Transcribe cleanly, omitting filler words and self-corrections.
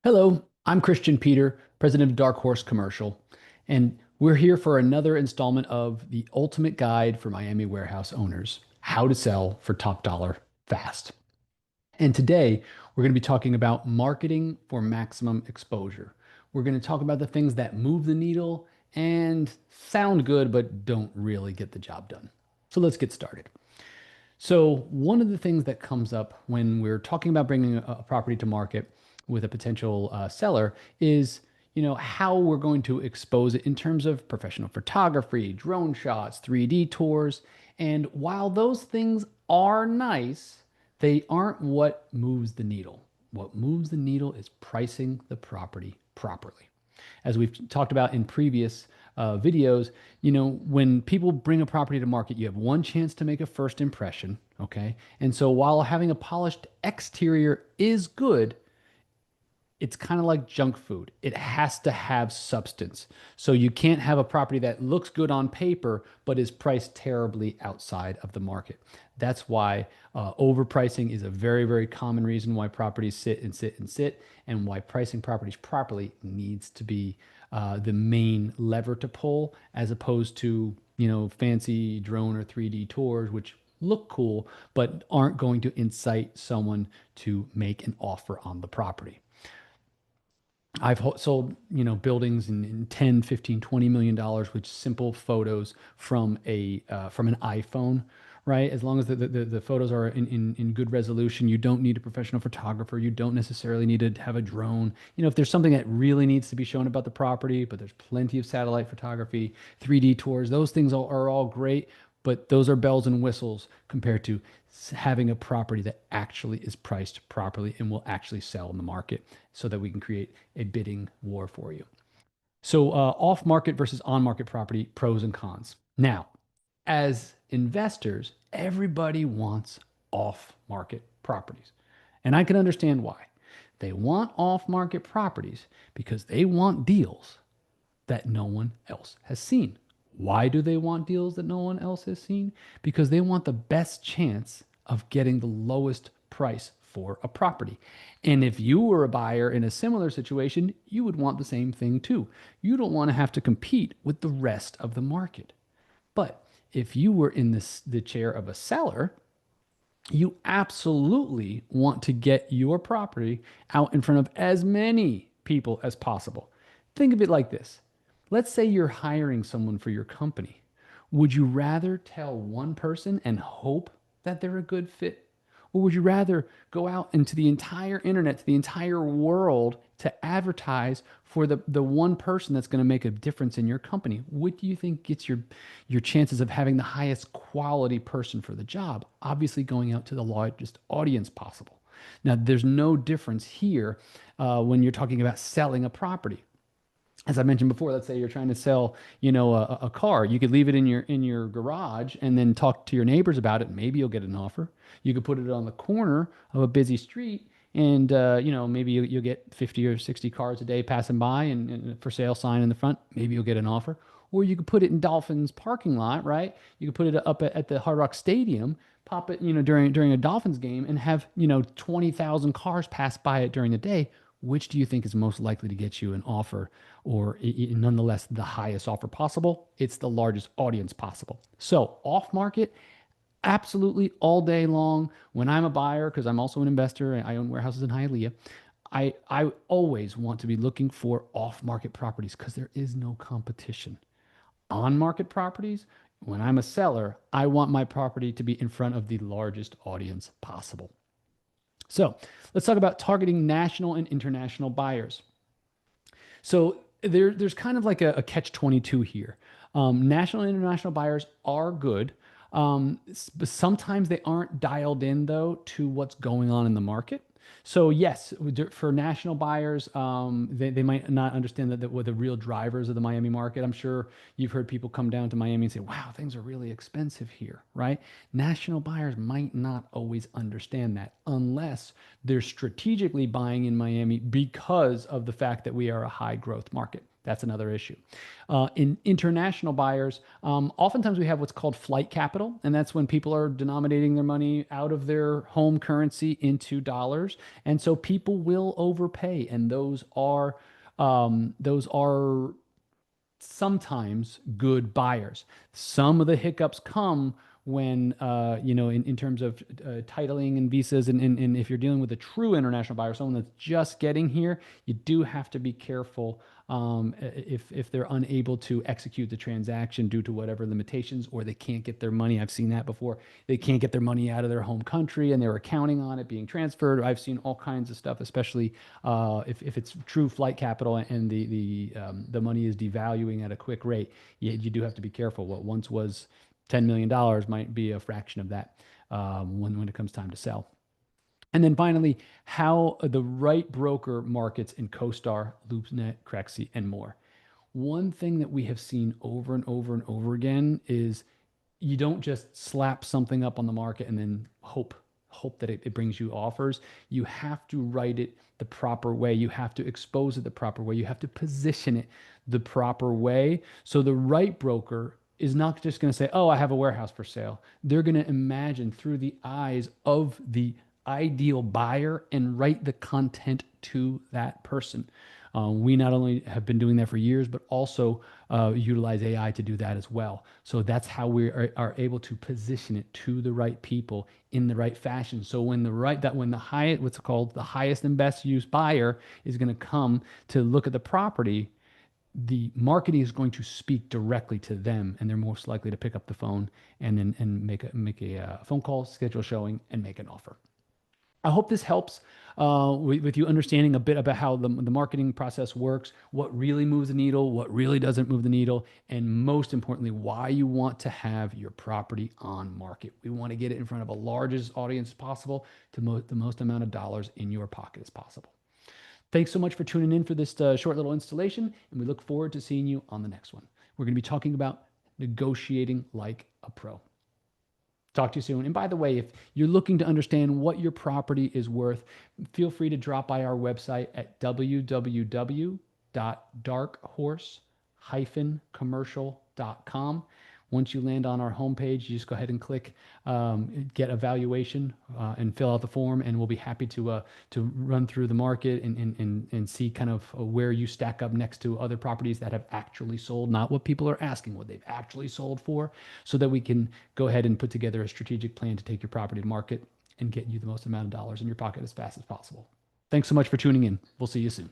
Hello, I'm Christian Peter, president of Dark Horse Commercial, and we're here for another installment of the ultimate guide for Miami warehouse owners, how to sell for top dollar fast. And today we're going to be talking about marketing for maximum exposure. We're going to talk about the things that move the needle and sound good, but don't really get the job done. So let's get started. So, one of the things that comes up when we're talking about bringing a property to market with a potential seller is, how we're going to expose it in terms of professional photography, drone shots, 3D tours. And while those things are nice, they aren't what moves the needle. What moves the needle is pricing the property properly. As we've talked about in previous videos, when people bring a property to market, you have one chance to make a first impression. Okay. And so while having a polished exterior is good, it's kind of like junk food. It has to have substance. So you can't have a property that looks good on paper, but is priced terribly outside of the market. That's why overpricing is a very, very common reason why properties sit and sit and sit, and why pricing properties properly needs to be the main lever to pull, as opposed to, fancy drone or 3D tours, which look cool, but aren't going to incite someone to make an offer on the property. I've sold, buildings in 10, 15, 20 million dollars with simple photos from an iPhone, right? As long as the photos are in good resolution, you don't need a professional photographer. You don't necessarily need to have a drone. If there's something that really needs to be shown about the property, but there's plenty of satellite photography, 3D tours, those things are all great, but those are bells and whistles compared to having a property that actually is priced properly and will actually sell in the market so that we can create a bidding war for you. So, off market versus on market property, pros and cons. Now, as investors, everybody wants off market properties. And I can understand why. They want off market properties because they want deals that no one else has seen. Why do they want deals that no one else has seen? Because they want the best chance of getting the lowest price for a property. And if you were a buyer in a similar situation, you would want the same thing too. You don't want to have to compete with the rest of the market. But if you were in the chair of a seller, you absolutely want to get your property out in front of as many people as possible. Think of it like this. Let's say you're hiring someone for your company. Would you rather tell one person and hope that they're a good fit? Or would you rather go out into the entire internet, to the entire world to advertise for the one person that's going to make a difference in your company? What do you think gets your chances of having the highest quality person for the job? Obviously, going out to the largest audience possible. Now, there's no difference here when you're talking about selling a property. As I mentioned before, let's say you're trying to sell, a car. You could leave it in your garage and then talk to your neighbors about it. Maybe you'll get an offer. You could put it on the corner of a busy street, and maybe you'll get 50 or 60 cars a day passing by, and a for sale sign in the front. Maybe you'll get an offer. Or you could put it in Dolphins parking lot, right? You could put it up at the Hard Rock Stadium, pop it, during a Dolphins game, and have 20,000 cars pass by it during the day. Which do you think is most likely to get you an offer, or nonetheless the highest offer possible? It's the largest audience possible. So off market, absolutely all day long. When I'm a buyer, because I'm also an investor, I own warehouses in Hialeah. I always want to be looking for off market properties because there is no competition. On market properties, when I'm a seller, I want my property to be in front of the largest audience possible. So let's talk about targeting national and international buyers. So there's kind of like a catch 22 here. National and international buyers are good. But sometimes they aren't dialed in though to what's going on in the market. So yes, for national buyers, they might not understand that what the real drivers of the Miami market. I'm sure you've heard people come down to Miami and say, "Wow, things are really expensive here," right? National buyers might not always understand that unless they're strategically buying in Miami because of the fact that we are a high growth market. That's another issue. In international buyers, oftentimes we have what's called flight capital, and that's when people are denominating their money out of their home currency into dollars, and so people will overpay, and those are sometimes good buyers. Some of the hiccups come when, in terms of titling and visas, and if you're dealing with a true international buyer, someone that's just getting here, you do have to be careful if they're unable to execute the transaction due to whatever limitations, or they can't get their money. I've seen that before. They can't get their money out of their home country and they were counting on it being transferred. I've seen all kinds of stuff, especially if it's true flight capital and the money is devaluing at a quick rate. You do have to be careful. What once was $10 million might be a fraction of that when it comes time to sell. And then finally, how the right broker markets in CoStar, LoopNet, Crexi, and more. One thing that we have seen over and over and over again is you don't just slap something up on the market and then hope that it brings you offers. You have to write it the proper way. You have to expose it the proper way. You have to position it the proper way. So the right broker is not just going to say, oh, I have a warehouse for sale. They're going to imagine through the eyes of the ideal buyer and write the content to that person. We not only have been doing that for years, but also utilize AI to do that as well. So that's how we are able to position it to the right people in the right fashion. So when what's called the highest and best use buyer is going to come to look at the property, the marketing is going to speak directly to them, and they're most likely to pick up the phone and make a phone call, schedule a showing, and make an offer. I hope this helps with you understanding a bit about how the marketing process works, what really moves the needle, what really doesn't move the needle, and most importantly, why you want to have your property on market. We want to get it in front of a largest audience as possible to the most amount of dollars in your pocket as possible. Thanks so much for tuning in for this short little installation, and we look forward to seeing you on the next one. We're going to be talking about negotiating like a pro. Talk to you soon. And by the way, if you're looking to understand what your property is worth, feel free to drop by our website at www.darkhorse-commercial.com. Once you land on our homepage, you just go ahead and click get a valuation and fill out the form, and we'll be happy to run through the market and see kind of where you stack up next to other properties that have actually sold, not what people are asking, what they've actually sold for, so that we can go ahead and put together a strategic plan to take your property to market and get you the most amount of dollars in your pocket as fast as possible. Thanks so much for tuning in. We'll see you soon.